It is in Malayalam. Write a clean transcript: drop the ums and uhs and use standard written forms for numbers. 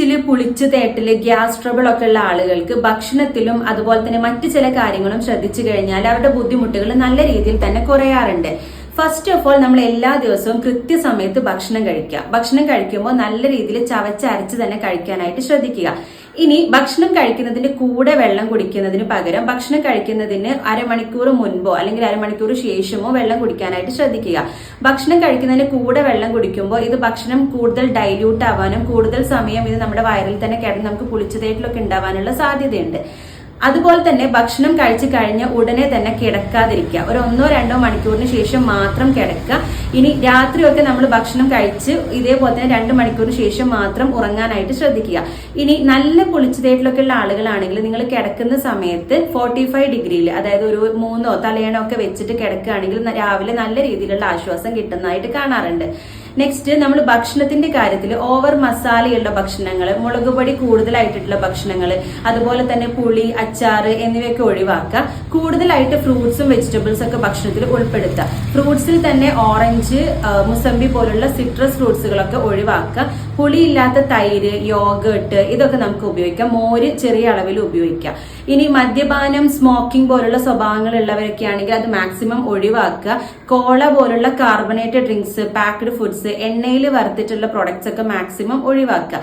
ചൊറിച്ചില്, പുളിച്ചു തേട്ടല്, ഗ്യാസ് ട്രബിൾ ഒക്കെ ഉള്ള ആളുകൾക്ക് ഭക്ഷണത്തിലും അതുപോലെ തന്നെ മറ്റു ചില കാര്യങ്ങളും ശ്രദ്ധിച്ചു കഴിഞ്ഞാൽ അവരുടെ ബുദ്ധിമുട്ടുകൾ നല്ല രീതിയിൽ തന്നെ കുറയാറുണ്ട്. ഫസ്റ്റ് ഓഫ് ഓൾ നമ്മൾ എല്ലാ ദിവസവും കൃത്യസമയത്ത് ഭക്ഷണം കഴിക്കുക. ഭക്ഷണം കഴിക്കുമ്പോൾ നല്ല രീതിയിൽ ചവച്ചരച്ച് തന്നെ കഴിക്കാനായിട്ട് ശ്രദ്ധിക്കുക. ഇനി ഭക്ഷണം കഴിക്കുന്നതിന്റെ കൂടെ വെള്ളം കുടിക്കുന്നതിന് പകരം ഭക്ഷണം കഴിക്കുന്നതിന് അരമണിക്കൂർ മുൻപോ അല്ലെങ്കിൽ അരമണിക്കൂർ ശേഷമോ വെള്ളം കുടിക്കാനായിട്ട് ശ്രദ്ധിക്കുക. ഭക്ഷണം കഴിക്കുന്നതിന് കൂടെ വെള്ളം കുടിക്കുമ്പോൾ ഇത് ഭക്ഷണം കൂടുതൽ ഡൈല്യൂട്ട് ആവാനും കൂടുതൽ സമയം ഇത് നമ്മുടെ വയറിൽ തന്നെ കിടന്ന് നമുക്ക് പുളിച്ചതേറ്റിലൊക്കെ ഉണ്ടാവാനുള്ള സാധ്യതയുണ്ട്. അതുപോലെ തന്നെ ഭക്ഷണം കഴിച്ചു കഴിഞ്ഞ ഉടനെ തന്നെ കിടക്കാതിരിക്കുക. ഒരു 1-2 മണിക്കൂറിന് ശേഷം മാത്രം കിടക്കുക. ഇനി രാത്രിയൊക്കെ നമ്മൾ ഭക്ഷണം കഴിച്ച് ഇതേപോലെ തന്നെ 2 മണിക്കൂറിന് ശേഷം മാത്രം ഉറങ്ങാനായിട്ട് ശ്രദ്ധിക്കുക. ഇനി നല്ല പുളിച്ചതേറ്റിലൊക്കെ ഉള്ള ആളുകളാണെങ്കിൽ നിങ്ങൾ കിടക്കുന്ന സമയത്ത് 45 ഡിഗ്രിയിൽ, അതായത് ഒരു 3 തലയണോ ഒക്കെ വെച്ചിട്ട് കിടക്കുകയാണെങ്കിൽ രാവിലെ നല്ല രീതിയിലുള്ള ആശ്വാസം കിട്ടുന്നതായിട്ട് കാണാറുണ്ട്. നെക്സ്റ്റ്, നമ്മൾ ഭക്ഷണത്തിന്റെ കാര്യത്തിൽ ഓവർ മസാലയുള്ള ഭക്ഷണങ്ങൾ, മുളക് പൊടി കൂടുതലായിട്ടുള്ള ഭക്ഷണങ്ങൾ, അതുപോലെ തന്നെ പുളി, അച്ചാറ് എന്നിവയൊക്കെ ഒഴിവാക്കുക. കൂടുതലായിട്ട് ഫ്രൂട്ട്സും വെജിറ്റബിൾസ് ഒക്കെ ഭക്ഷണത്തിൽ ഉൾപ്പെടുത്തുക. ഫ്രൂട്ട്സിൽ തന്നെ ഓറഞ്ച്, മുസംബി പോലുള്ള സിട്രസ് ഫ്രൂട്ട്സുകളൊക്കെ ഒഴിവാക്കുക. പുളിയില്ലാത്ത തൈര്, യോഗേർട്ട് ഇതൊക്കെ നമുക്ക് ഉപയോഗിക്കാം. മോര് ചെറിയ അളവിൽ ഉപയോഗിക്കാം. ഇനി മദ്യപാനം, സ്മോക്കിംഗ് പോലുള്ള സ്വഭാവങ്ങൾ ഉള്ളവരൊക്കെ ആണെങ്കിൽ അത് മാക്സിമം ഒഴിവാക്കുക. കോള പോലുള്ള കാർബണേറ്റഡ് ഡ്രിങ്ക്സ്, പാക്ക്ഡ് ഫുഡ്സ്, എണ്ണയിൽ വറുത്തിട്ടുള്ള പ്രൊഡക്ട്സ് ഒക്കെ മാക്സിമം ഒഴിവാക്കുക.